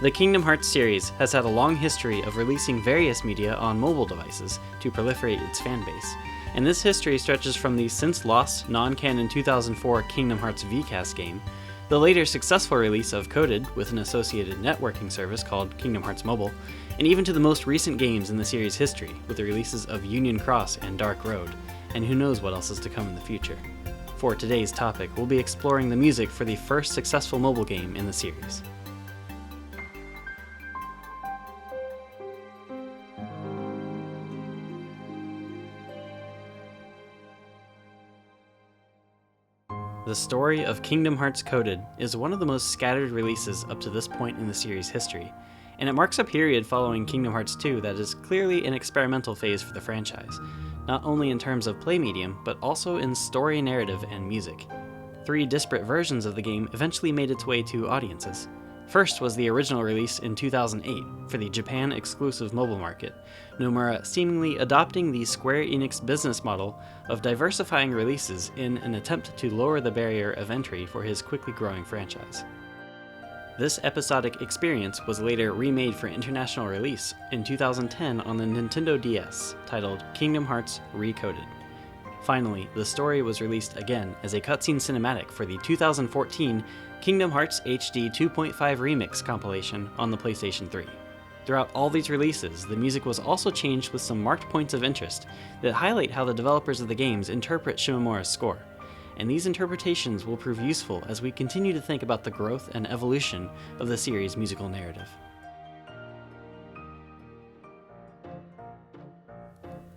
The Kingdom Hearts series has had a long history of releasing various media on mobile devices to proliferate its fanbase, and this history stretches from the since-lost, non-canon 2004 Kingdom Hearts VCast game, the later successful release of Coded with an associated networking service called Kingdom Hearts Mobile, and even to the most recent games in the series' history, with the releases of Union Cross and Dark Road, and who knows what else is to come in the future. For today's topic, we'll be exploring the music for the first successful mobile game in the series. The story of Kingdom Hearts Coded is one of the most scattered releases up to this point in the series' history, and it marks a period following Kingdom Hearts 2 that is clearly an experimental phase for the franchise, not only in terms of play medium, but also in story narrative and music. 3 disparate versions of the game eventually made its way to audiences. First was the original release in 2008 for the Japan-exclusive mobile market, Nomura seemingly adopting the Square Enix business model of diversifying releases in an attempt to lower the barrier of entry for his quickly growing franchise. This episodic experience was later remade for international release in 2010 on the Nintendo DS, titled Kingdom Hearts Recoded. Finally, the story was released again as a cutscene cinematic for the 2014 Kingdom Hearts HD 2.5 Remix compilation on the PlayStation 3. Throughout all these releases, the music was also changed with some marked points of interest that highlight how the developers of the games interpret Shimomura's score, and these interpretations will prove useful as we continue to think about the growth and evolution of the series' musical narrative.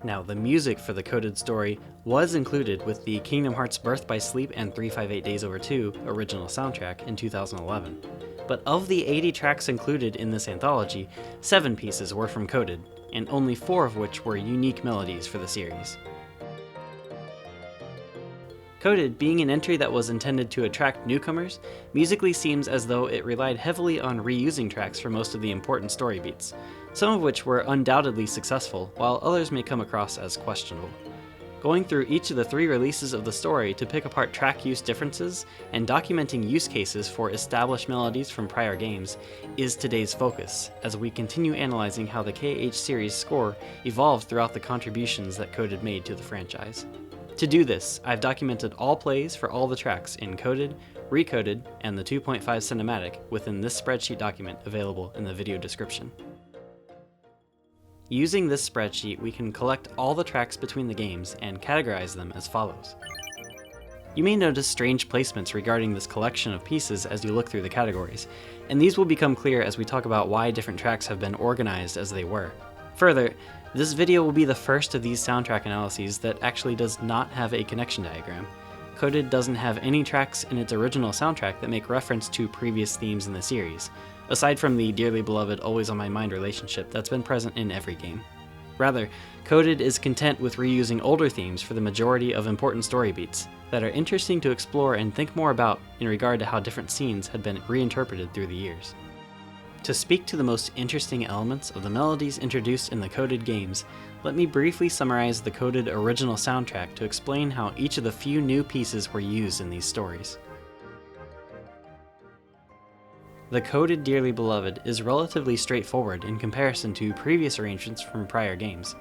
Now, the music for the Coded story was included with the Kingdom Hearts Birth by Sleep and 358 Days Over 2 original soundtrack in 2011. But of the 80 tracks included in this anthology, 7 pieces were from Coded, and only 4 of which were unique melodies for the series. Coded, being an entry that was intended to attract newcomers, musically seems as though it relied heavily on reusing tracks for most of the important story beats, some of which were undoubtedly successful, while others may come across as questionable. Going through each of the 3 releases of the story to pick apart track use differences and documenting use cases for established melodies from prior games is today's focus, as we continue analyzing how the KH series score evolved throughout the contributions that Coded made to the franchise. To do this, I've documented all plays for all the tracks in Coded, Recoded, and the 2.5 cinematic within this spreadsheet document available in the video description. Using this spreadsheet, we can collect all the tracks between the games and categorize them as follows. You may notice strange placements regarding this collection of pieces as you look through the categories, and these will become clear as we talk about why different tracks have been organized as they were. Further, this video will be the first of these soundtrack analyses that actually does not have a connection diagram. Coded doesn't have any tracks in its original soundtrack that make reference to previous themes in the series, aside from the dearly beloved Always on My Mind relationship that's been present in every game. Rather, Coded is content with reusing older themes for the majority of important story beats that are interesting to explore and think more about in regard to how different scenes had been reinterpreted through the years. To speak to the most interesting elements of the melodies introduced in the Coded games, let me briefly summarize the Coded original soundtrack to explain how each of the few new pieces were used in these stories. The Coded Dearly Beloved is relatively straightforward in comparison to previous arrangements from prior games.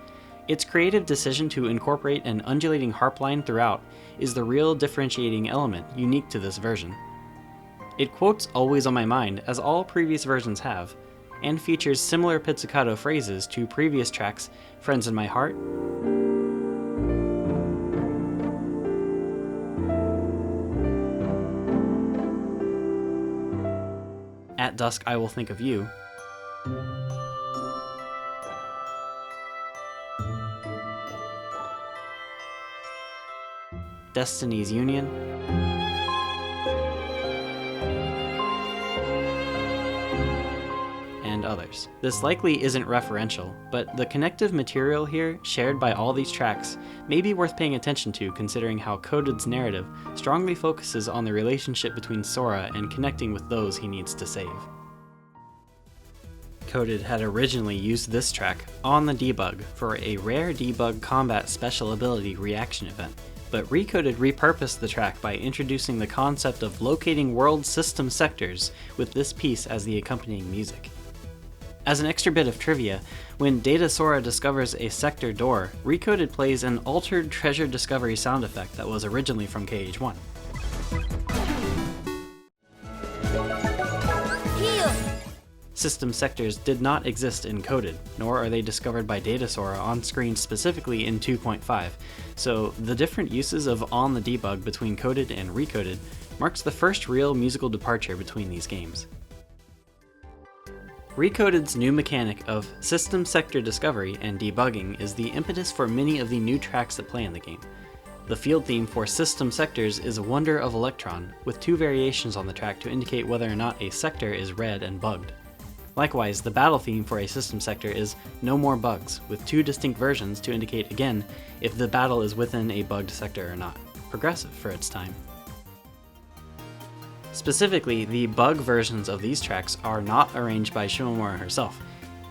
Its creative decision to incorporate an undulating harp line throughout is the real differentiating element unique to this version. It quotes Always on My Mind, as all previous versions have, and features similar pizzicato phrases to previous tracks Friends in My Heart, At Dusk I Will Think of You, Destiny's Union, and others. This likely isn't referential, but the connective material here, shared by all these tracks, may be worth paying attention to considering how Coded's narrative strongly focuses on the relationship between Sora and connecting with those he needs to save. Coded had originally used this track on the debug for a rare debug combat special ability reaction event, but Recoded repurposed the track by introducing the concept of locating world system sectors with this piece as the accompanying music. As an extra bit of trivia, when Data Sora discovers a sector door, Recoded plays an altered treasure discovery sound effect that was originally from KH1. System sectors did not exist in Coded, nor are they discovered by Data Sora on screen specifically in 2.5, so the different uses of On the Debug between Coded and Recoded marks the first real musical departure between these games. Recoded's new mechanic of system sector discovery and debugging is the impetus for many of the new tracks that play in the game. The field theme for system sectors is Wonder of Electron, with 2 variations on the track to indicate whether or not a sector is red and bugged. Likewise, the battle theme for a system sector is No More Bugs, with 2 distinct versions to indicate again if the battle is within a bugged sector or not. Progressive for its time. Specifically, the bug versions of these tracks are not arranged by Shimomura herself.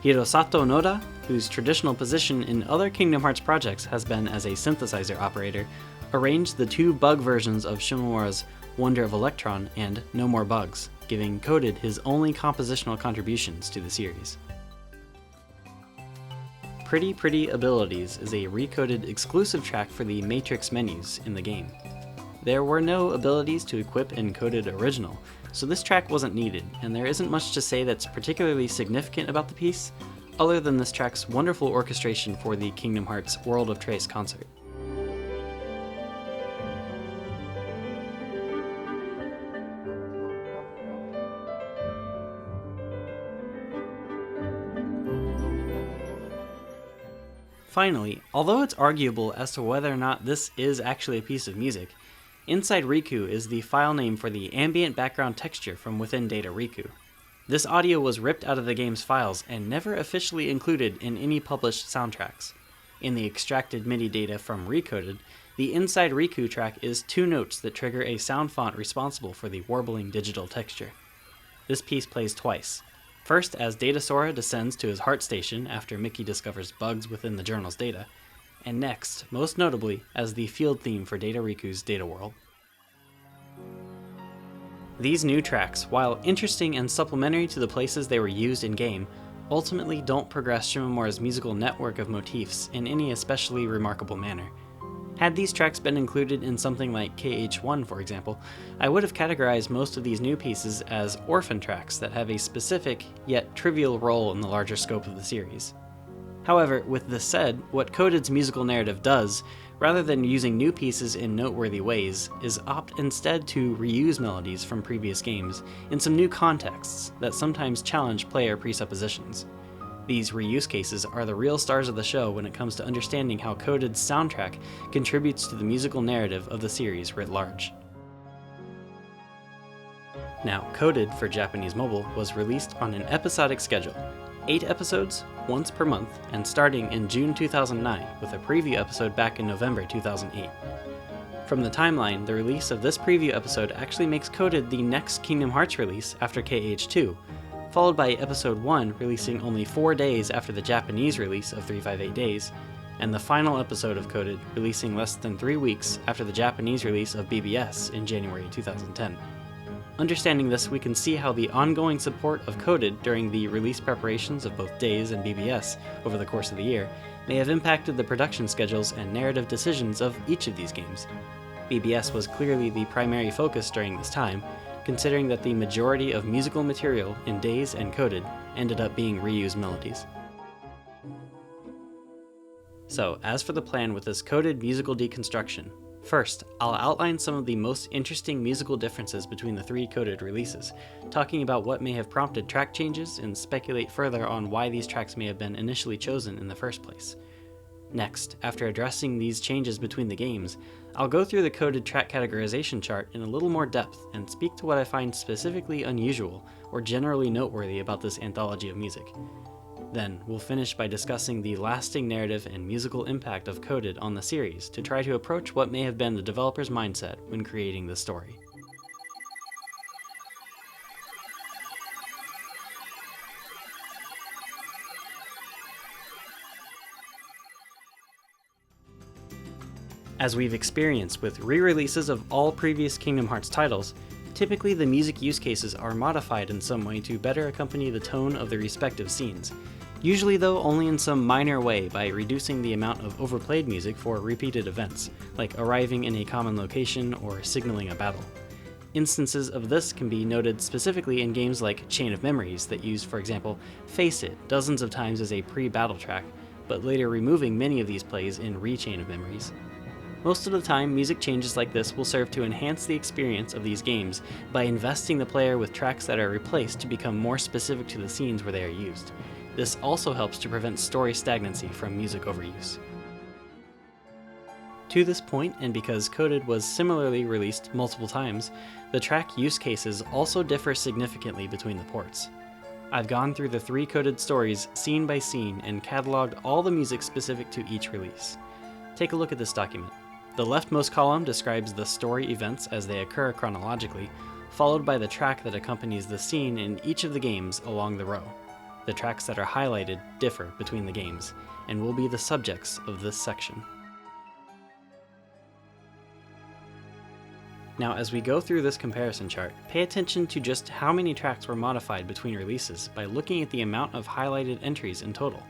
Hirosato Noda, whose traditional position in other Kingdom Hearts projects has been as a synthesizer operator, arranged the 2 bug versions of Shimomura's Wonder of Electron and No More Bugs, giving Coded his only compositional contributions to the series. Pretty Pretty Abilities is a Recoded exclusive track for the Matrix menus in the game. There were no abilities to equip in Coded Original, so this track wasn't needed, and there isn't much to say that's particularly significant about the piece, other than this track's wonderful orchestration for the Kingdom Hearts World of Trace concert. Finally, although it's arguable as to whether or not this is actually a piece of music, Inside Riku is the file name for the ambient background texture from within Data Riku. This audio was ripped out of the game's files and never officially included in any published soundtracks. In the extracted MIDI data from Recoded, the Inside Riku track is 2 notes that trigger a sound font responsible for the warbling digital texture. This piece plays twice. First as Data Sora descends to his heart station after Mickey discovers bugs within the journal's data, and next, most notably, as the field theme for Data Riku's Data World. These new tracks, while interesting and supplementary to the places they were used in-game, ultimately don't progress Shimomura's musical network of motifs in any especially remarkable manner. Had these tracks been included in something like KH1, for example, I would have categorized most of these new pieces as orphan tracks that have a specific, yet trivial role in the larger scope of the series. However, with this said, what Coded's musical narrative does, rather than using new pieces in noteworthy ways, is opt instead to reuse melodies from previous games in some new contexts that sometimes challenge player presuppositions. These reuse cases are the real stars of the show when it comes to understanding how Coded's soundtrack contributes to the musical narrative of the series writ large. Now, Coded for Japanese mobile was released on an episodic schedule, 8 episodes, once per month, and starting in June 2009, with a preview episode back in November 2008. From the timeline, the release of this preview episode actually makes Coded the next Kingdom Hearts release after KH2, followed by Episode 1 releasing only 4 days after the Japanese release of 358 Days, and the final episode of Coded releasing less than 3 weeks after the Japanese release of BBS in January 2010. Understanding this, we can see how the ongoing support of Coded during the release preparations of both Days and BBS over the course of the year may have impacted the production schedules and narrative decisions of each of these games. BBS was clearly the primary focus during this time, considering that the majority of musical material in Days and Coded ended up being reused melodies. So, as for the plan with this Coded musical deconstruction, first, I'll outline some of the most interesting musical differences between the 3 Coded releases, talking about what may have prompted track changes and speculate further on why these tracks may have been initially chosen in the first place. Next, after addressing these changes between the games, I'll go through the Coded track categorization chart in a little more depth and speak to what I find specifically unusual or generally noteworthy about this anthology of music. Then, we'll finish by discussing the lasting narrative and musical impact of Coded on the series to try to approach what may have been the developer's mindset when creating the story. As we've experienced with re-releases of all previous Kingdom Hearts titles, typically the music use cases are modified in some way to better accompany the tone of the respective scenes. Usually though only in some minor way by reducing the amount of overplayed music for repeated events, like arriving in a common location or signaling a battle. Instances of this can be noted specifically in games like Chain of Memories that use, for example, Face It dozens of times as a pre-battle track, but later removing many of these plays in Re-Chain of Memories. Most of the time, music changes like this will serve to enhance the experience of these games by investing the player with tracks that are replaced to become more specific to the scenes where they are used. This also helps to prevent story stagnancy from music overuse. To this point, and because Coded was similarly released multiple times, the track use cases also differ significantly between the ports. I've gone through the 3 Coded stories scene by scene and cataloged all the music specific to each release. Take a look at this document. The leftmost column describes the story events as they occur chronologically, followed by the track that accompanies the scene in each of the games along the row. The tracks that are highlighted differ between the games, and will be the subjects of this section. Now, as we go through this comparison chart, pay attention to just how many tracks were modified between releases by looking at the amount of highlighted entries in total.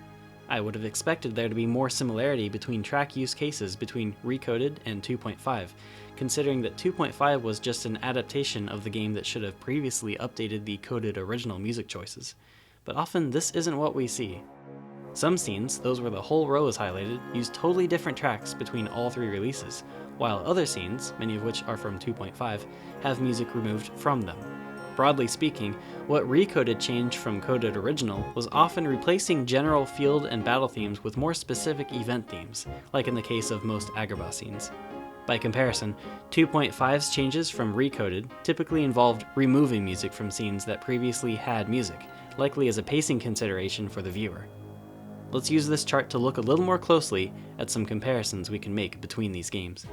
I would have expected there to be more similarity between track use cases between Recoded and 2.5, considering that 2.5 was just an adaptation of the game that should have previously updated the coded original music choices. But often this isn't what we see. Some scenes, those where the whole row is highlighted, use totally different tracks between all 3 releases, while other scenes, many of which are from 2.5, have music removed from them. Broadly speaking, what Recoded changed from Coded Original was often replacing general field and battle themes with more specific event themes, like in the case of most Agrabah scenes. By comparison, 2.5's changes from Recoded typically involved removing music from scenes that previously had music, likely as a pacing consideration for the viewer. Let's use this chart to look a little more closely at some comparisons we can make between these games.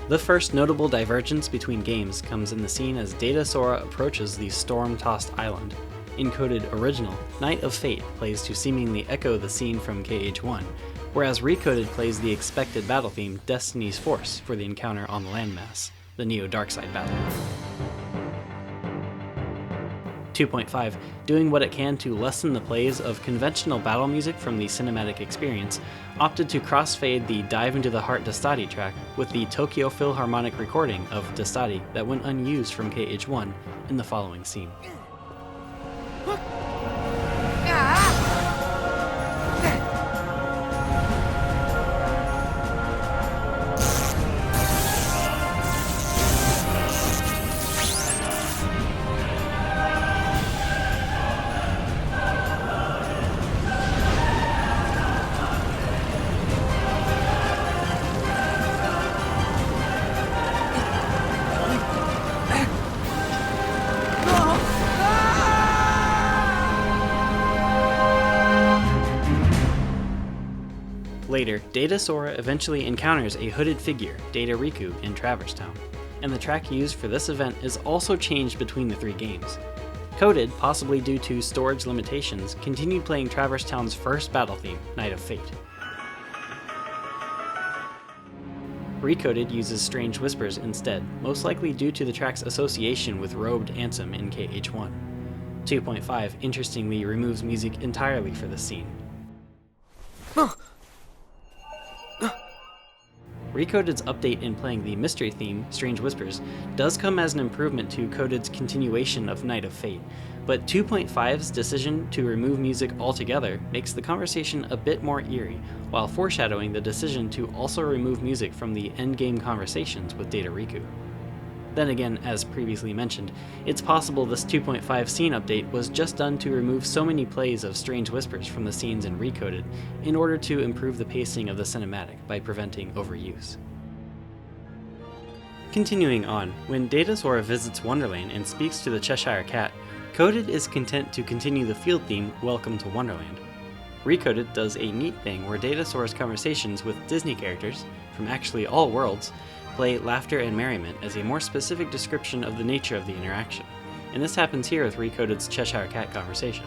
The first notable divergence between games comes in the scene as Data Sora approaches the storm-tossed island. In Coded Original, Night of Fate plays to seemingly echo the scene from KH1, whereas Recoded plays the expected battle theme Destiny's Force for the encounter on the landmass, the Neo-Darkside battle. 2.5, doing what it can to lessen the plays of conventional battle music from the cinematic experience, opted to crossfade the Dive into the Heart Destati track with the Tokyo Philharmonic recording of Destati that went unused from KH1 in the following scene. Later, Data Sora eventually encounters a hooded figure, Data Riku, in Traverse Town, and the track used for this event is also changed between the 3 games. Coded, possibly due to storage limitations, continued playing Traverse Town's first battle theme, Night of Fate. Recoded uses Strange Whispers instead, most likely due to the track's association with Robed Ansem in KH1. 2.5 interestingly removes music entirely for this scene. Recoded's update in playing the mystery theme, Strange Whispers, does come as an improvement to Coded's continuation of Night of Fate, but 2.5's decision to remove music altogether makes the conversation a bit more eerie, while foreshadowing the decision to also remove music from the endgame conversations with Data Riku. Then again, as previously mentioned, it's possible this 2.5 scene update was just done to remove so many plays of Strange Whispers from the scenes in Recoded in order to improve the pacing of the cinematic by preventing overuse. Continuing on, when Data Sora visits Wonderland and speaks to the Cheshire Cat, Coded is content to continue the field theme Welcome to Wonderland. Recoded does a neat thing where Data Sora's conversations with Disney characters, from actually all worlds, play laughter and merriment as a more specific description of the nature of the interaction, and this happens here with Recoded's Cheshire Cat conversation.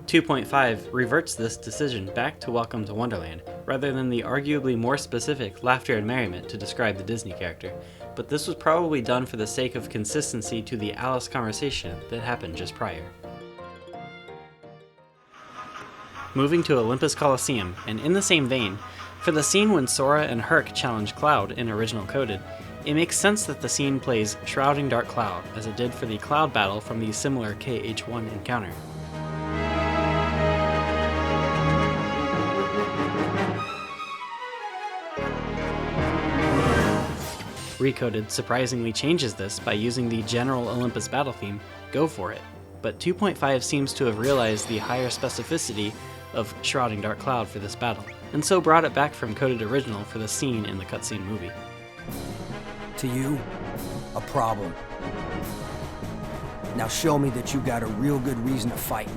2.5 reverts this decision back to Welcome to Wonderland, rather than the arguably more specific Laughter and Merriment to describe the Disney character, but this was probably done for the sake of consistency to the Alice conversation that happened just prior. Moving to Olympus Coliseum, and in the same vein, for the scene when Sora and Herc challenge Cloud in original Coded, it makes sense that the scene plays Shrouding Dark Cloud, as it did for the Cloud battle from the similar KH1 encounter. Recoded surprisingly changes this by using the general Olympus battle theme, Go For It, but 2.5 seems to have realized the higher specificity of Shrouding Dark Cloud for this battle, and so brought it back from Coded Original for the scene in the cutscene movie. To you, a problem. Now show me that you got a real good reason to fight.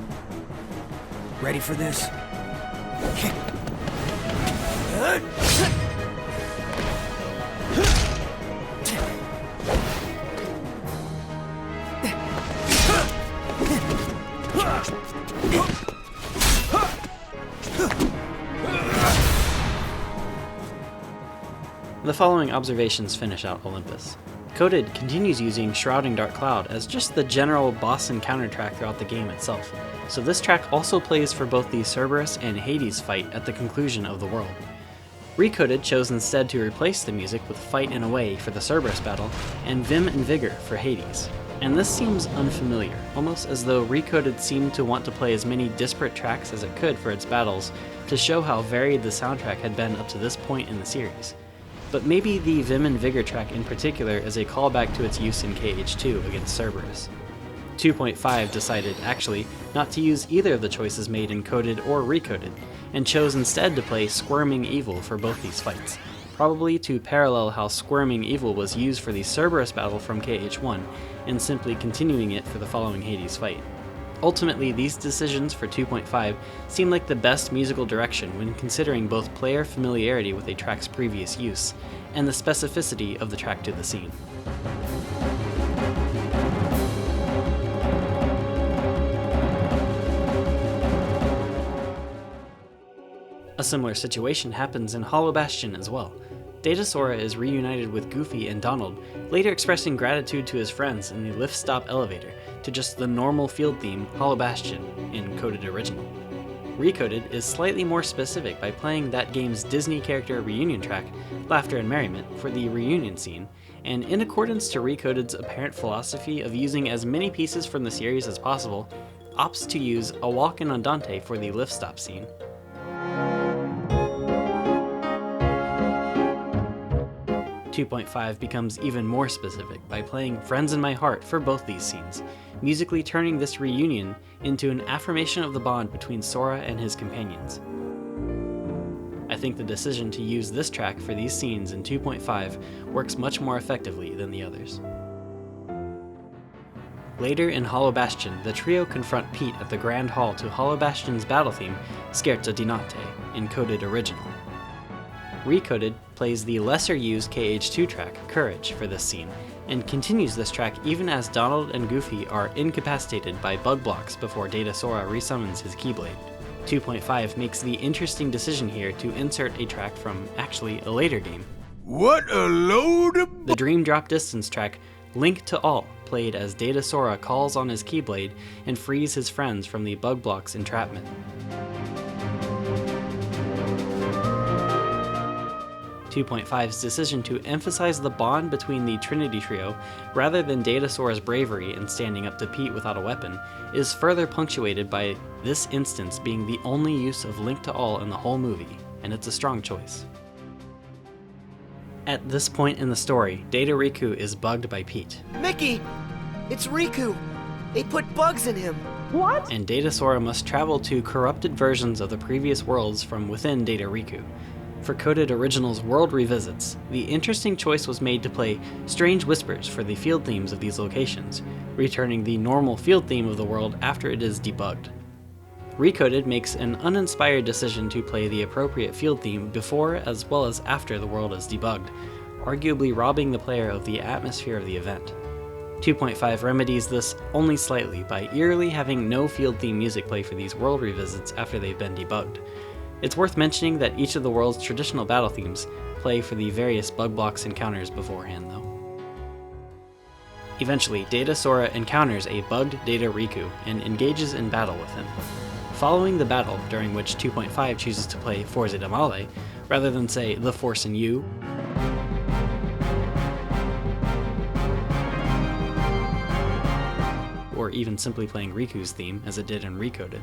Ready for this? The following observations finish out Olympus. Coded continues using Shrouding Dark Cloud as just the general boss encounter track throughout the game itself, so this track also plays for both the Cerberus and Hades fight at the conclusion of the world. Recoded chose instead to replace the music with Fight and Away for the Cerberus battle, and Vim and Vigor for Hades. And this seems unfamiliar, almost as though Recoded seemed to want to play as many disparate tracks as it could for its battles to show how varied the soundtrack had been up to this point in the series. But maybe the Vim and Vigor track in particular is a callback to its use in KH2 against Cerberus. 2.5 decided, actually, not to use either of the choices made in Coded or Recoded, and chose instead to play Squirming Evil for both these fights, probably to parallel how Squirming Evil was used for the Cerberus battle from KH1, and simply continuing it for the following Hades fight. Ultimately, these decisions for 2.5 seem like the best musical direction when considering both player familiarity with a track's previous use, and the specificity of the track to the scene. A similar situation happens in Hollow Bastion as well. Data Sora is reunited with Goofy and Donald, later expressing gratitude to his friends in the lift stop elevator to just the normal field theme Hollow Bastion in Coded Original. Recoded is slightly more specific by playing that game's Disney character reunion track, Laughter and Merriment, for the reunion scene, and in accordance to Recoded's apparent philosophy of using as many pieces from the series as possible, opts to use A Walk in Andante for the lift stop scene. Two 2.5 becomes even more specific by playing Friends in My Heart for both these scenes, musically turning this reunion into an affirmation of the bond between Sora and his companions. I think the decision to use this track for these scenes in 2.5 works much more effectively than the others. Later in Hollow Bastion, the trio confront Pete at the Grand Hall to Hollow Bastion's battle theme, Scherzo di Notte, in Coded Original. Recoded plays the lesser-used KH2 track, Courage, for this scene, and continues this track even as Donald and Goofy are incapacitated by bug blocks before Data Sora resummons his Keyblade. 2.5 makes the interesting decision here to insert a track from, actually, a later game. What a load of The Dream Drop Distance track, Link to All, played as Data Sora calls on his Keyblade and frees his friends from the bug block's entrapment. 2.5's decision to emphasize the bond between the Trinity Trio, rather than Data Sora's bravery in standing up to Pete without a weapon, is further punctuated by this instance being the only use of Link to All in the whole movie, and it's a strong choice. At this point in the story, Data Riku is bugged by Pete. Mickey! It's Riku! They put bugs in him! What? And Data Sora must travel to corrupted versions of the previous worlds from within Data Riku. For Coded Original's World Revisits, the interesting choice was made to play Strange Whispers for the field themes of these locations, returning the normal field theme of the world after it is debugged. Recoded makes an uninspired decision to play the appropriate field theme before as well as after the world is debugged, arguably robbing the player of the atmosphere of the event. 2.5 remedies this only slightly by eerily having no field theme music play for these world revisits after they've been debugged. It's worth mentioning that each of the world's traditional battle themes play for the various bug blocks encounters beforehand though. Eventually, Data Sora encounters a bugged Data Riku and engages in battle with him. Following the battle, during which 2.5 chooses to play Forza de Male, rather than say The Force in You, or even simply playing Riku's theme as it did in Recoded.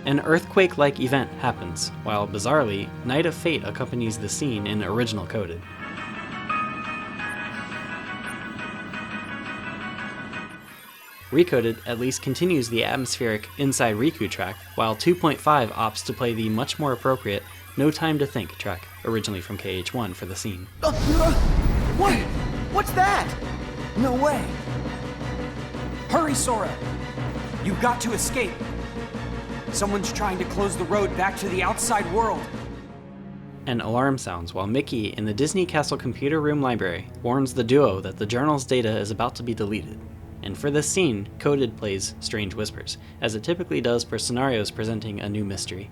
An earthquake-like event happens, while bizarrely, Night of Fate accompanies the scene in original Coded. Recoded at least continues the atmospheric Inside Riku track, while 2.5 opts to play the much more appropriate No Time to Think track, originally from KH1 for the scene. What? What's that? No way. Hurry, Sora! You've got to escape. Someone's trying to close the road back to the outside world. An alarm sounds while Mickey in the Disney Castle computer room library warns the duo that the journal's data is about to be deleted. And for this scene, Coded plays Strange Whispers, as it typically does for scenarios presenting a new mystery.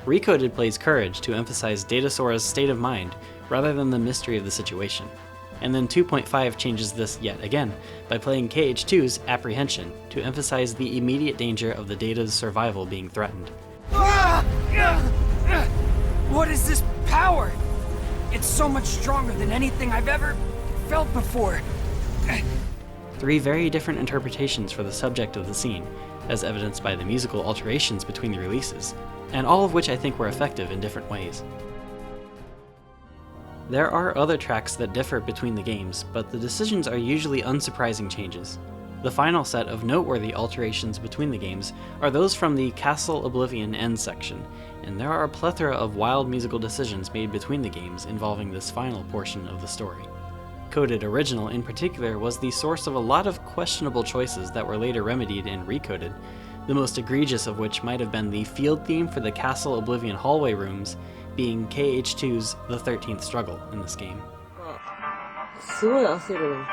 Recoded plays Courage to emphasize Data Sora's state of mind rather than the mystery of the situation. And then 2.5 changes this yet again by playing KH2's Apprehension to emphasize the immediate danger of the Data's survival being threatened. What is this power? It's so much stronger than anything I've ever felt before. Three very different interpretations for the subject of the scene, as evidenced by the musical alterations between the releases, and all of which I think were effective in different ways. There are other tracks that differ between the games, but the decisions are usually unsurprising changes. The final set of noteworthy alterations between the games are those from the Castle Oblivion end section, and there are a plethora of wild musical decisions made between the games involving this final portion of the story. Coded Original in particular was the source of a lot of questionable choices that were later remedied in Recoded, the most egregious of which might have been the field theme for the Castle Oblivion hallway rooms being KH2's The 13th Struggle in this game. すごい焦るな。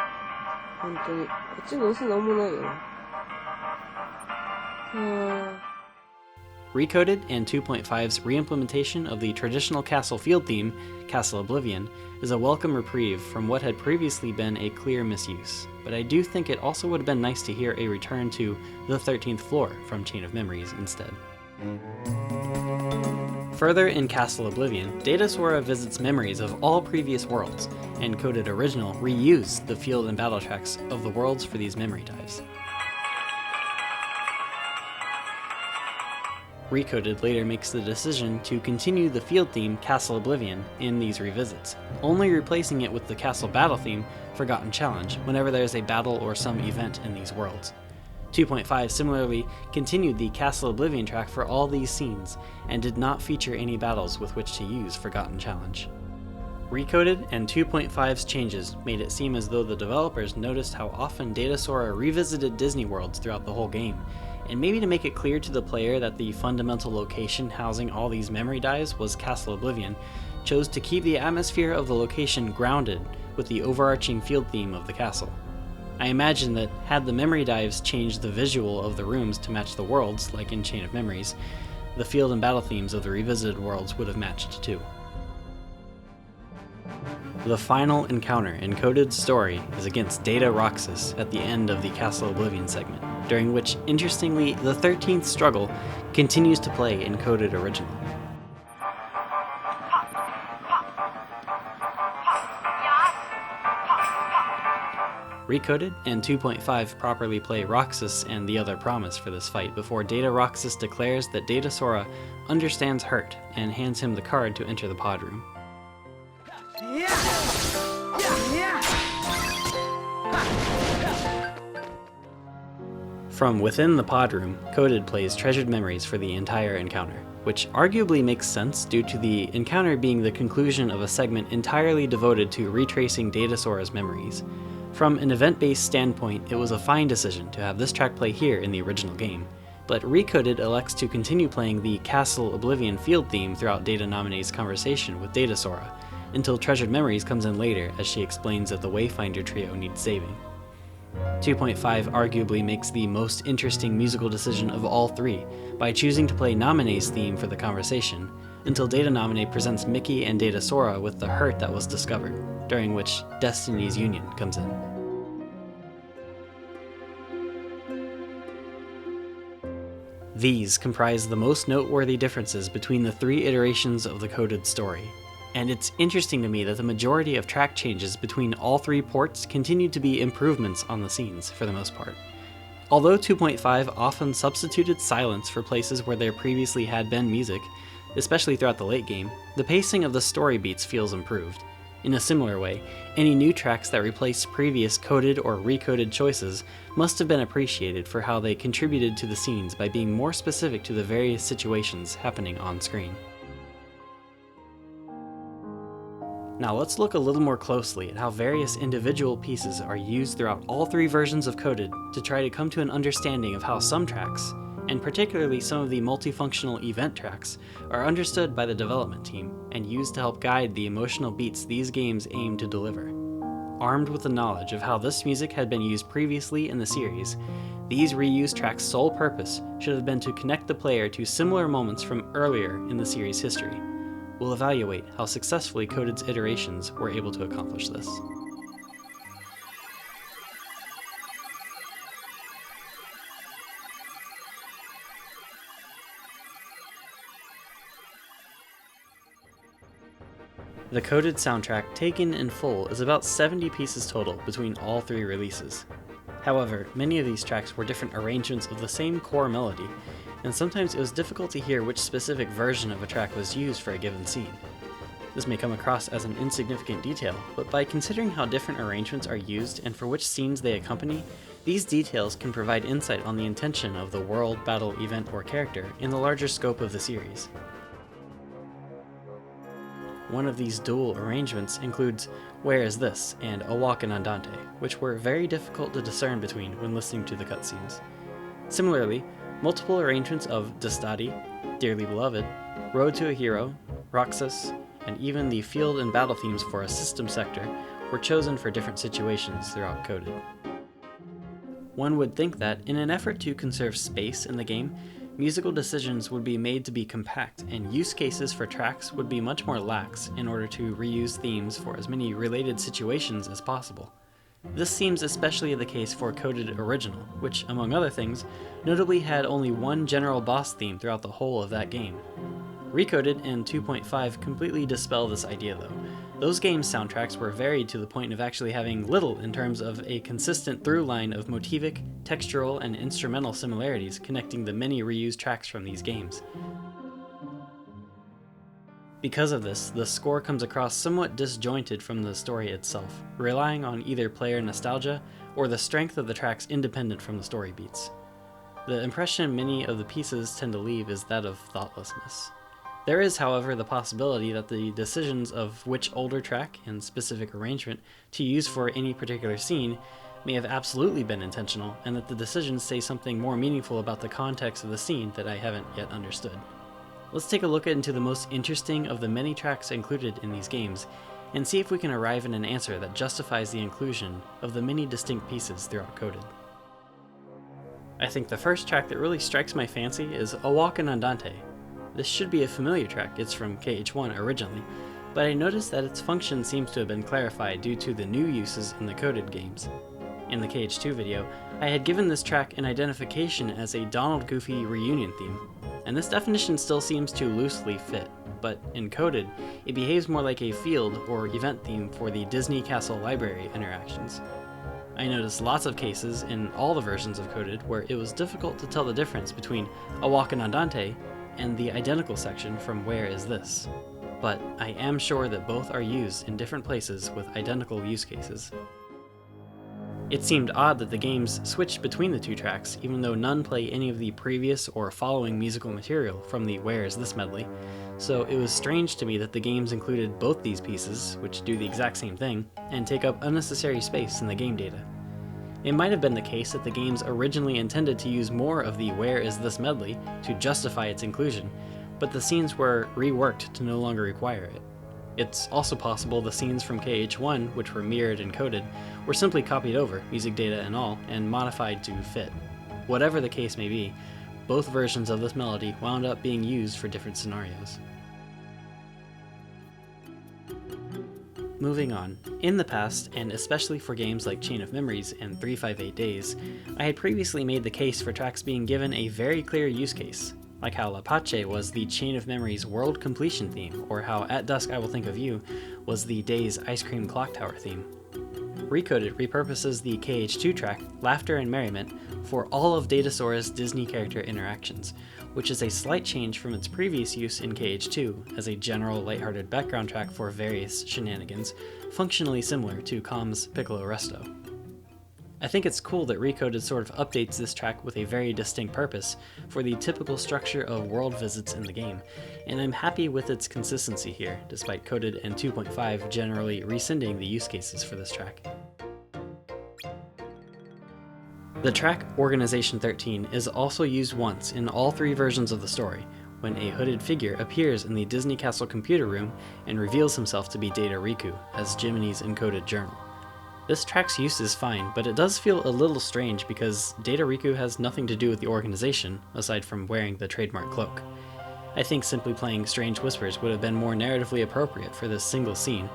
本当に。こっちの嘘なんもないよ。Recoded and 2.5's reimplementation of the traditional castle field theme, Castle Oblivion, is a welcome reprieve from what had previously been a clear misuse, but I do think it also would have been nice to hear a return to The 13th Floor from Chain of Memories instead. Further in Castle Oblivion, Data Sora visits memories of all previous worlds, and Coded Original reused the field and battle tracks of the worlds for these memory dives. Recoded later makes the decision to continue the field theme Castle Oblivion in these revisits, only replacing it with the castle battle theme Forgotten Challenge whenever there is a battle or some event in these worlds. 2.5 similarly continued the Castle Oblivion track for all these scenes, and did not feature any battles with which to use Forgotten Challenge. Recoded and 2.5's changes made it seem as though the developers noticed how often Data Sora revisited Disney worlds throughout the whole game, and maybe to make it clear to the player that the fundamental location housing all these memory dives was Castle Oblivion, chose to keep the atmosphere of the location grounded with the overarching field theme of the castle. I imagine that had the memory dives changed the visual of the rooms to match the worlds, like in Chain of Memories, the field and battle themes of the revisited worlds would have matched too. The final encounter in Coded's story is against Data Roxas at the end of the Castle Oblivion segment, during which, interestingly, the 13th Struggle continues to play in Coded Original. Recoded and 2.5 properly play Roxas and the Other Promise for this fight before Data Roxas declares that Data Sora understands hurt and hands him the card to enter the pod room. From within the pod room, Coded plays Treasured Memories for the entire encounter, which arguably makes sense due to the encounter being the conclusion of a segment entirely devoted to retracing Data Sora's memories. From an event-based standpoint, it was a fine decision to have this track play here in the original game, but Recoded elects to continue playing the Castle Oblivion field theme throughout Data Nominee's conversation with Data Sora, until Treasured Memories comes in later as she explains that the Wayfinder trio needs saving. 2.5 arguably makes the most interesting musical decision of all three by choosing to play Naminé's theme for the conversation, until Data Naminé presents Mickey and Data Sora with the hurt that was discovered, during which Destiny's Union comes in. These comprise the most noteworthy differences between the three iterations of the coded story, and it's interesting to me that the majority of track changes between all three ports continued to be improvements on the scenes for the most part. Although 2.5 often substituted silence for places where there previously had been music, especially throughout the late game, the pacing of the story beats feels improved. In a similar way, any new tracks that replaced previous coded or recoded choices must have been appreciated for how they contributed to the scenes by being more specific to the various situations happening on screen. Now let's look a little more closely at how various individual pieces are used throughout all three versions of Coded to try to come to an understanding of how some tracks, and particularly some of the multifunctional event tracks, are understood by the development team and used to help guide the emotional beats these games aim to deliver. Armed with the knowledge of how this music had been used previously in the series, these reused tracks' sole purpose should have been to connect the player to similar moments from earlier in the series' history. We'll evaluate how successfully Coded's iterations were able to accomplish this. The Coded soundtrack taken in full is about 70 pieces total between all three releases. However, many of these tracks were different arrangements of the same core melody, and sometimes it was difficult to hear which specific version of a track was used for a given scene. This may come across as an insignificant detail, but by considering how different arrangements are used and for which scenes they accompany, these details can provide insight on the intention of the world, battle, event, or character in the larger scope of the series. One of these dual arrangements includes Where Is This and A Walk in Andante, which were very difficult to discern between when listening to the cutscenes. Similarly, multiple arrangements of D'Stati, Dearly Beloved, Road to a Hero, Roxas, and even the field and battle themes for a system sector were chosen for different situations throughout Coded. One would think that, in an effort to conserve space in the game, musical decisions would be made to be compact, and use cases for tracks would be much more lax in order to reuse themes for as many related situations as possible. This seems especially the case for Coded Original, which, among other things, notably had only one general boss theme throughout the whole of that game. Recoded and 2.5 completely dispel this idea though. Those games' soundtracks were varied to the point of actually having little in terms of a consistent through line of motivic, textural, and instrumental similarities connecting the many reused tracks from these games. Because of this, the score comes across somewhat disjointed from the story itself, relying on either player nostalgia or the strength of the tracks independent from the story beats. The impression many of the pieces tend to leave is that of thoughtlessness. There is, however, the possibility that the decisions of which older track and specific arrangement to use for any particular scene may have absolutely been intentional, and that the decisions say something more meaningful about the context of the scene that I haven't yet understood. Let's take a look into the most interesting of the many tracks included in these games, and see if we can arrive at an answer that justifies the inclusion of the many distinct pieces throughout Coded. I think the first track that really strikes my fancy is A Walk in Andante. This should be a familiar track, it's from KH1 originally, but I noticed that its function seems to have been clarified due to the new uses in the Coded games. In the KH2 video, I had given this track an identification as a Donald Goofy reunion theme, and this definition still seems to loosely fit, but in Coded, it behaves more like a field or event theme for the Disney Castle Library interactions. I noticed lots of cases in all the versions of Coded where it was difficult to tell the difference between A Walk in Andante and the identical section from Where Is This? But I am sure that both are used in different places with identical use cases. It seemed odd that the games switched between the two tracks, even though none play any of the previous or following musical material from the Where Is This medley, so it was strange to me that the games included both these pieces, which do the exact same thing, and take up unnecessary space in the game data. It might have been the case that the games originally intended to use more of the Where Is This medley to justify its inclusion, but the scenes were reworked to no longer require it. It's also possible the scenes from KH1, which were mirrored and coded, were simply copied over, music data and all, and modified to fit. Whatever the case may be, both versions of this melody wound up being used for different scenarios. Moving on. In the past, and especially for games like Chain of Memories and 358 Days, I had previously made the case for tracks being given a very clear use case, like how La Pace was the Chain of Memories world completion theme, or how At Dusk I Will Think of You was the Days Ice Cream Clock Tower theme. Recoded repurposes the KH2 track, Laughter and Merriment, for all of Datasaur's Disney character interactions, which is a slight change from its previous use in KH2 as a general lighthearted background track for various shenanigans, functionally similar to Com's Piccolo Resto. I think it's cool that Recoded sort of updates this track with a very distinct purpose for the typical structure of world visits in the game, and I'm happy with its consistency here, despite Coded and 2.5 generally rescinding the use cases for this track. The track Organization 13 is also used once in all three versions of the story, when a hooded figure appears in the Disney Castle computer room and reveals himself to be Data Riku as Jiminy's encoded journal. This track's use is fine, but it does feel a little strange because Data Riku has nothing to do with the organization, aside from wearing the trademark cloak. I think simply playing Strange Whispers would have been more narratively appropriate for this single scene,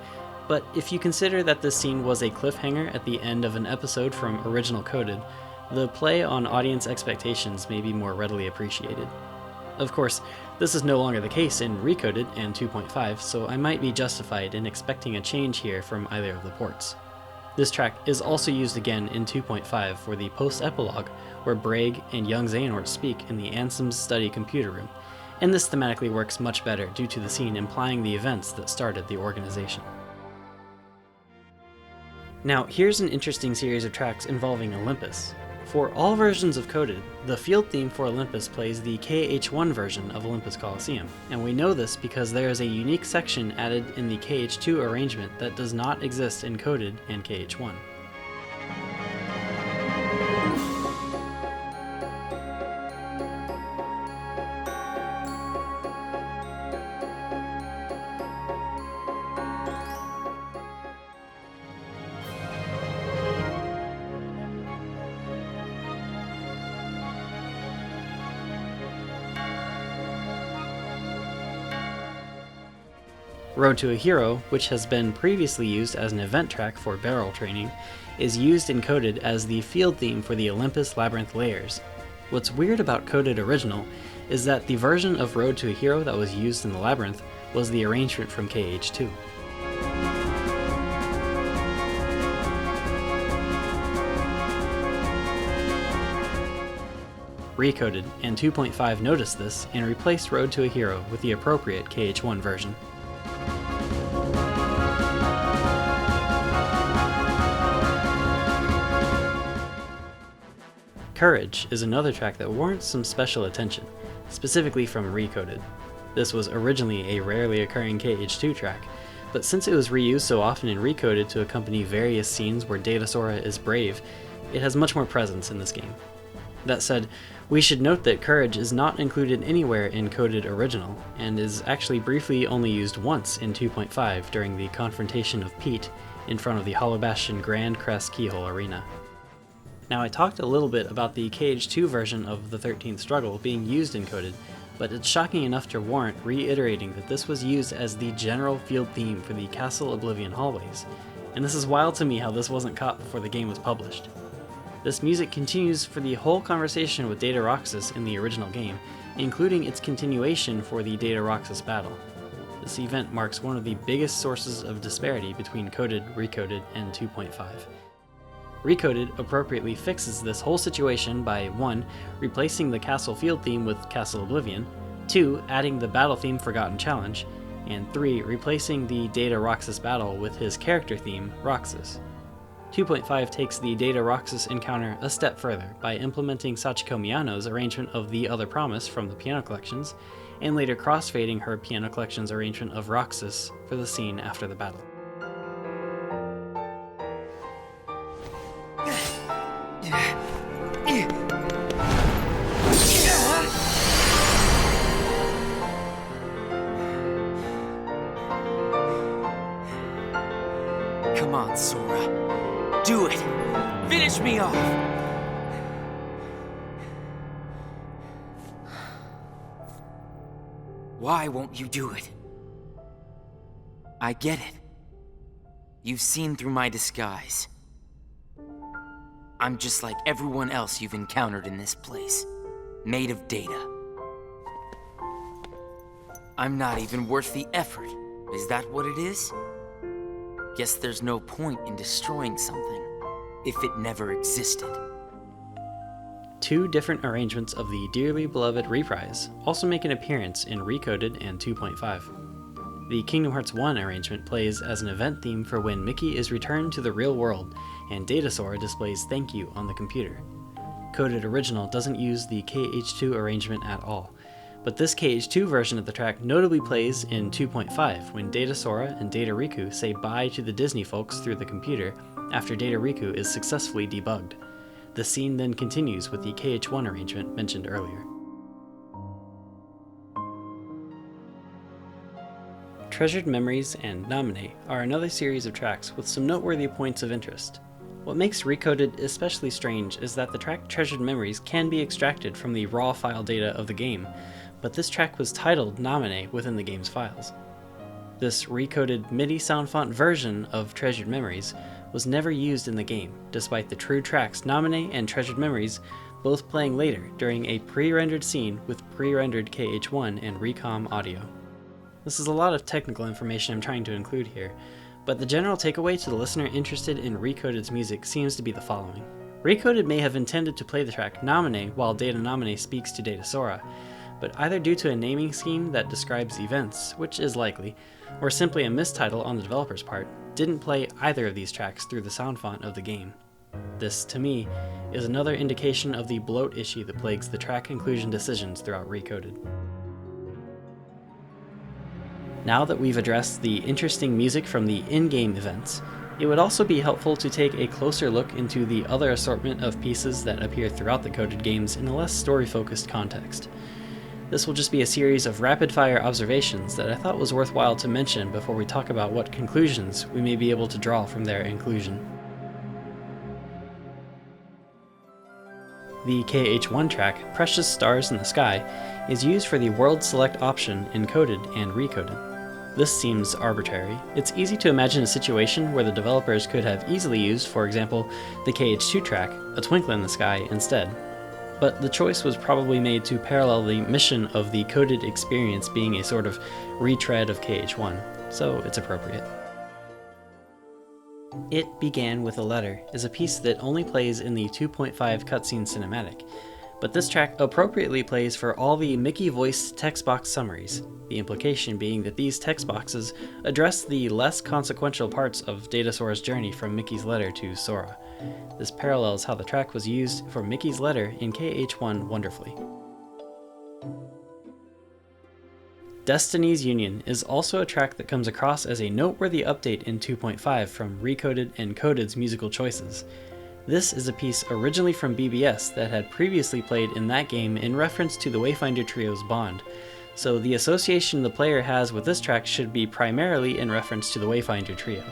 but if you consider that this scene was a cliffhanger at the end of an episode from Original Coded, the play on audience expectations may be more readily appreciated. Of course, this is no longer the case in Recoded and 2.5, so I might be justified in expecting a change here from either of the ports. This track is also used again in 2.5 for the post-epilogue, where Braig and young Xehanort speak in the Ansem's study computer room, and this thematically works much better due to the scene implying the events that started the organization. Now, here's an interesting series of tracks involving Olympus. For all versions of Coded, the field theme for Olympus plays the KH1 version of Olympus Coliseum, and we know this because there is a unique section added in the KH2 arrangement that does not exist in Coded and KH1. Road to a Hero, which has been previously used as an event track for barrel training, is used in Coded as the field theme for the Olympus Labyrinth layers. What's weird about Coded Original is that the version of Road to a Hero that was used in the Labyrinth was the arrangement from KH2. Recoded and 2.5 noticed this and replaced Road to a Hero with the appropriate KH1 version. Courage is another track that warrants some special attention, specifically from Recoded. This was originally a rarely occurring KH2 track, but since it was reused so often in Recoded to accompany various scenes where Datasora is brave, it has much more presence in this game. That said, we should note that Courage is not included anywhere in Coded Original, and is actually briefly only used once in 2.5 during the confrontation of Pete in front of the Hollow Bastion Grand Crest Keyhole Arena. Now, I talked a little bit about the KH2 version of the 13th Struggle being used in Coded, but it's shocking enough to warrant reiterating that this was used as the general field theme for the Castle Oblivion hallways, and this is wild to me how this wasn't caught before the game was published. This music continues for the whole conversation with Data Roxas in the original game, including its continuation for the Data Roxas battle. This event marks one of the biggest sources of disparity between Coded, Recoded, and 2.5. Recoded appropriately fixes this whole situation by 1. Replacing the Castle field theme with Castle Oblivion, 2. Adding the battle theme Forgotten Challenge, and 3. Replacing the Data Roxas battle with his character theme, Roxas. 2.5 takes the Data Roxas encounter a step further by implementing Sachiko Miyano's arrangement of The Other Promise from the Piano Collections, and later crossfading her Piano Collections arrangement of Roxas for the scene after the battle. on, Sora. Do it! Finish me off! Why won't you do it? I get it. You've seen through my disguise. I'm just like everyone else you've encountered in this place, made of data. I'm not even worth the effort. Is that what it is? Guess there's no point in destroying something if it never existed. Two different arrangements of the dearly beloved reprise also make an appearance in Recoded and 2.5. The Kingdom Hearts 1 arrangement plays as an event theme for when Mickey is returned to the real world, and Data Sora displays "Thank You" on the computer. Coded Original doesn't use the KH2 arrangement at all, but this KH2 version of the track notably plays in 2.5 when Data Sora and Data Riku say bye to the Disney folks through the computer after Data Riku is successfully debugged. The scene then continues with the KH1 arrangement mentioned earlier. Treasured Memories and Nominate are another series of tracks with some noteworthy points of interest. What makes Recoded especially strange is that the track Treasured Memories can be extracted from the raw file data of the game, but this track was titled Nominate within the game's files. This recoded MIDI sound font version of Treasured Memories was never used in the game, despite the true tracks Nominate and Treasured Memories both playing later during a pre-rendered scene with pre-rendered KH1 and Recom audio. This is a lot of technical information I'm trying to include here, but the general takeaway to the listener interested in Recoded's music seems to be the following. Recoded may have intended to play the track Nominate while Data Nominate speaks to Data Sora, but either due to a naming scheme that describes events, which is likely, or simply a mistitle on the developer's part, didn't play either of these tracks through the sound font of the game. This, to me, is another indication of the bloat issue that plagues the track inclusion decisions throughout Recoded. Now that we've addressed the interesting music from the in-game events, it would also be helpful to take a closer look into the other assortment of pieces that appear throughout the coded games in a less story-focused context. This will just be a series of rapid-fire observations that I thought was worthwhile to mention before we talk about what conclusions we may be able to draw from their inclusion. The KH1 track, Precious Stars in the Sky, is used for the World Select option in Coded and Recoded. This seems arbitrary. It's easy to imagine a situation where the developers could have easily used, for example, the KH2 track, A Twinkle in the Sky, instead. But the choice was probably made to parallel the mission of the coded experience being a sort of retread of KH1, so it's appropriate. It Began with a Letter is a piece that only plays in the 2.5 cutscene cinematic, but this track appropriately plays for all the Mickey-voiced text box summaries, the implication being that these text boxes address the less consequential parts of Data Sora's journey from Mickey's letter to Sora. This parallels how the track was used for Mickey's letter in KH1 wonderfully. Destiny's Union is also a track that comes across as a noteworthy update in 2.5 from Recoded and Coded's musical choices. This is a piece originally from BBS that had previously played in that game in reference to the Wayfinder Trio's Bond, so the association the player has with this track should be primarily in reference to the Wayfinder Trio.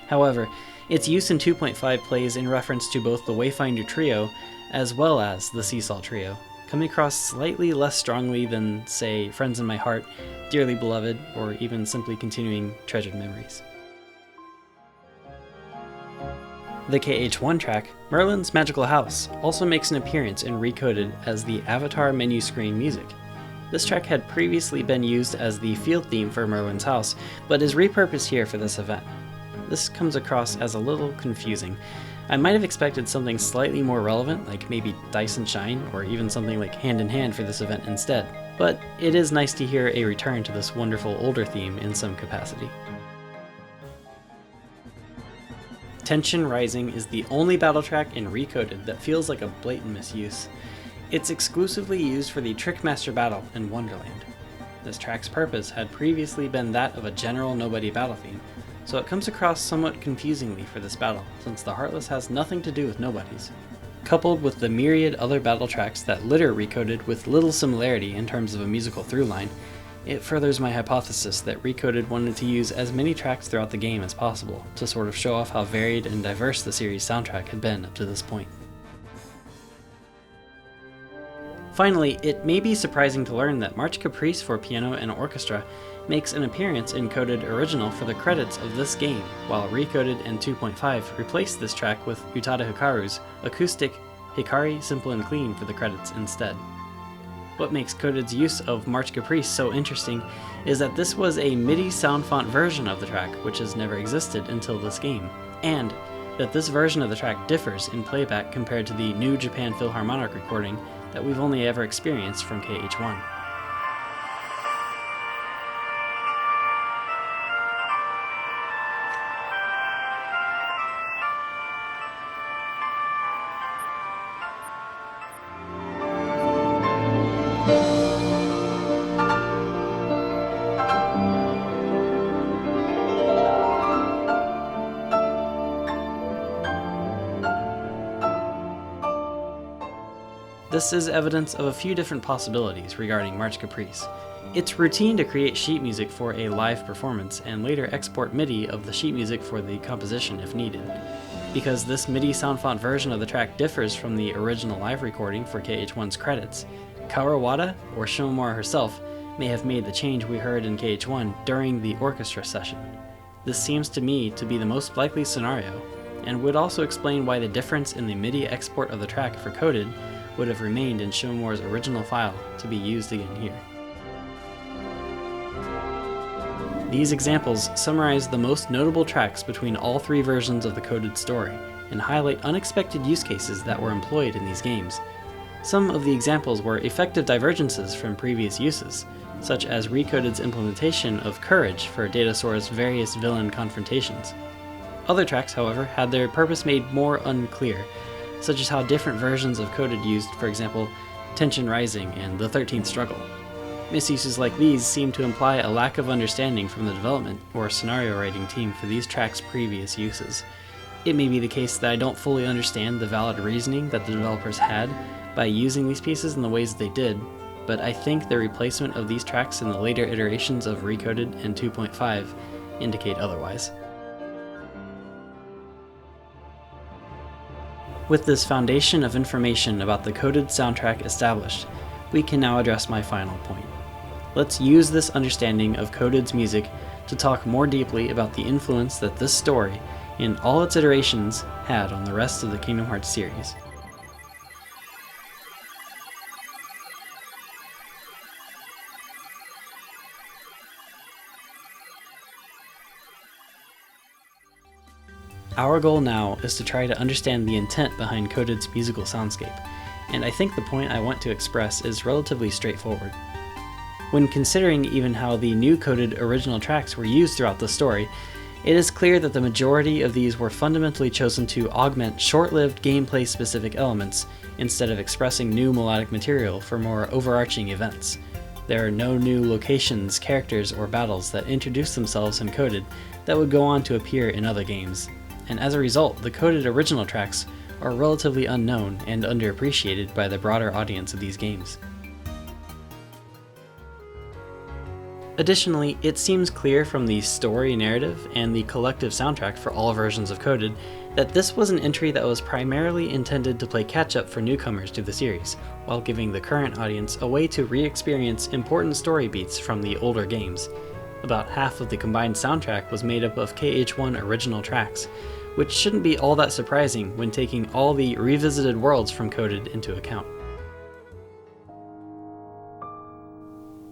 However, its use in 2.5 plays in reference to both the Wayfinder Trio as well as the Seesaw Trio, coming across slightly less strongly than, say, Friends in My Heart, Dearly Beloved, or even simply continuing Treasured Memories. The KH1 track, Merlin's Magical House, also makes an appearance in Recoded as the Avatar menu screen music. This track had previously been used as the field theme for Merlin's house, but is repurposed here for this event. This comes across as a little confusing. I might have expected something slightly more relevant, like maybe Dice and Shine, or even something like Hand in Hand for this event instead, but it is nice to hear a return to this wonderful older theme in some capacity. Tension Rising is the only battle track in Recoded that feels like a blatant misuse. It's exclusively used for the Trickmaster battle in Wonderland. This track's purpose had previously been that of a general nobody battle theme, so it comes across somewhat confusingly for this battle, since the Heartless has nothing to do with nobodies. Coupled with the myriad other battle tracks that litter Recoded with little similarity in terms of a musical through line, It furthers my hypothesis that Recoded wanted to use as many tracks throughout the game as possible to sort of show off how varied and diverse the series' soundtrack had been up to this point. Finally, it may be surprising to learn that March Caprice for piano and orchestra makes an appearance in Coded Original for the credits of this game, while Recoded and 2.5 replaced this track with Utada Hikaru's acoustic Hikari Simple and Clean for the credits instead. What makes Coded's use of March Caprice so interesting is that this was a MIDI sound font version of the track, which has never existed until this game, and that this version of the track differs in playback compared to the New Japan Philharmonic recording that we've only ever experienced from KH1. This is evidence of a few different possibilities regarding March Caprice. It's routine to create sheet music for a live performance and later export MIDI of the sheet music for the composition if needed. Because this MIDI sound font version of the track differs from the original live recording for KH1's credits, Kawawada or Shimomura herself may have made the change we heard in KH1 during the orchestra session. This seems to me to be the most likely scenario, and would also explain why the difference in the MIDI export of the track for Coded would have remained in Shimomura's original file to be used again here. These examples summarize the most notable tracks between all three versions of the Coded story, and highlight unexpected use cases that were employed in these games. Some of the examples were effective divergences from previous uses, such as Recoded's implementation of Courage for Datasaur's various villain confrontations. Other tracks, however, had their purpose made more unclear, such as how different versions of Coded used, for example, Tension Rising and the 13th Struggle. Misuses like these seem to imply a lack of understanding from the development or scenario writing team for these tracks' previous uses. It may be the case that I don't fully understand the valid reasoning that the developers had by using these pieces in the ways they did, but I think the replacement of these tracks in the later iterations of Recoded and 2.5 indicate otherwise. With this foundation of information about the Coded soundtrack established, we can now address my final point. Let's use this understanding of Coded's music to talk more deeply about the influence that this story, in all its iterations, had on the rest of the Kingdom Hearts series. Our goal now is to try to understand the intent behind Coded's musical soundscape, and I think the point I want to express is relatively straightforward. When considering even how the new Coded original tracks were used throughout the story, it is clear that the majority of these were fundamentally chosen to augment short-lived gameplay-specific elements instead of expressing new melodic material for more overarching events. There are no new locations, characters, or battles that introduce themselves in Coded that would go on to appear in other games, and as a result, the Coded original tracks are relatively unknown and underappreciated by the broader audience of these games. Additionally, it seems clear from the story narrative and the collective soundtrack for all versions of Coded that this was an entry that was primarily intended to play catch-up for newcomers to the series, while giving the current audience a way to re-experience important story beats from the older games. About half of the combined soundtrack was made up of KH1 original tracks, which shouldn't be all that surprising when taking all the revisited worlds from Coded into account.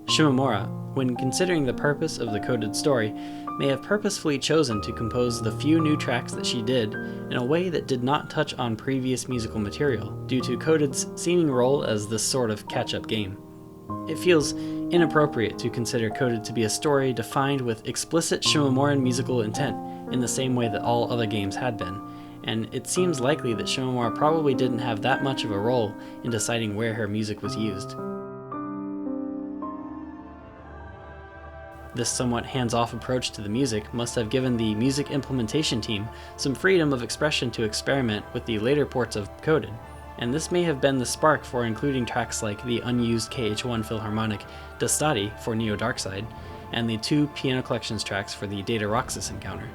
Shimomura, when considering the purpose of the Coded story, may have purposefully chosen to compose the few new tracks that she did in a way that did not touch on previous musical material, due to Coded's seeming role as this sort of catch-up game. It feels inappropriate to consider Coded to be a story defined with explicit Shimomuran musical intent in the same way that all other games had been, and it seems likely that Shimomura probably didn't have that much of a role in deciding where her music was used. This somewhat hands-off approach to the music must have given the music implementation team some freedom of expression to experiment with the later ports of Coded, and this may have been the spark for including tracks like the unused KH1 Philharmonic D'Estati for Neo Darkside, and the 2 Piano Collections tracks for the Data Roxas encounter.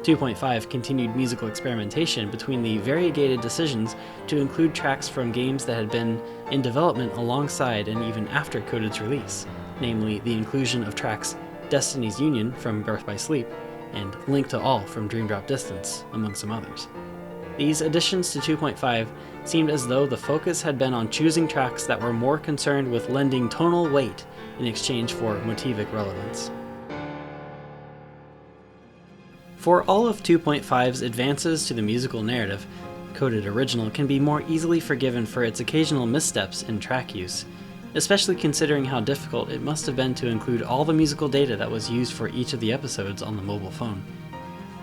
2.5 continued musical experimentation between the variegated decisions to include tracks from games that had been in development alongside and even after Coded's release, namely the inclusion of tracks Destiny's Union from Birth by Sleep and Link to All from Dream Drop Distance, among some others. These additions to 2.5 seemed as though the focus had been on choosing tracks that were more concerned with lending tonal weight in exchange for motivic relevance. For all of 2.5's advances to the musical narrative, Coded Original can be more easily forgiven for its occasional missteps in track use, especially considering how difficult it must have been to include all the musical data that was used for each of the episodes on the mobile phone.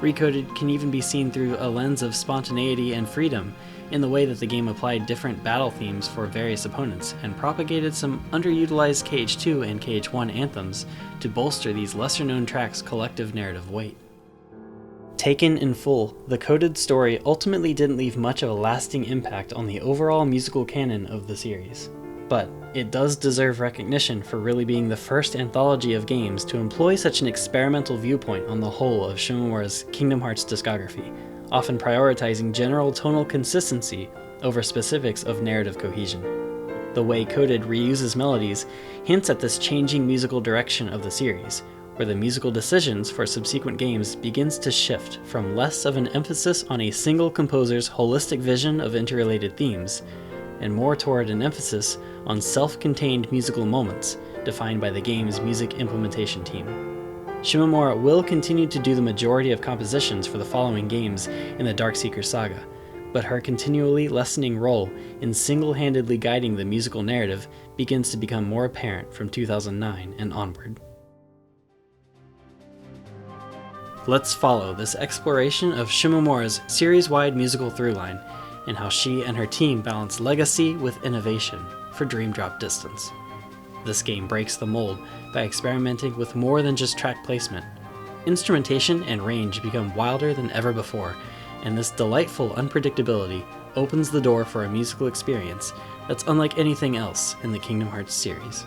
Recoded can even be seen through a lens of spontaneity and freedom in the way that the game applied different battle themes for various opponents and propagated some underutilized KH2 and KH1 anthems to bolster these lesser-known tracks' collective narrative weight. Taken in full, the Coded story ultimately didn't leave much of a lasting impact on the overall musical canon of the series, but it does deserve recognition for really being the first anthology of games to employ such an experimental viewpoint on the whole of Shimomura's Kingdom Hearts discography, often prioritizing general tonal consistency over specifics of narrative cohesion. The way Coded reuses melodies hints at this changing musical direction of the series, where the musical decisions for subsequent games begins to shift from less of an emphasis on a single composer's holistic vision of interrelated themes, and more toward an emphasis on self-contained musical moments defined by the game's music implementation team. Shimomura will continue to do the majority of compositions for the following games in the Darkseeker saga, but her continually lessening role in single-handedly guiding the musical narrative begins to become more apparent from 2009 and onward. Let's follow this exploration of Shimomura's series-wide musical throughline and how she and her team balance legacy with innovation for Dream Drop Distance. This game breaks the mold by experimenting with more than just track placement. Instrumentation and range become wilder than ever before, and this delightful unpredictability opens the door for a musical experience that's unlike anything else in the Kingdom Hearts series.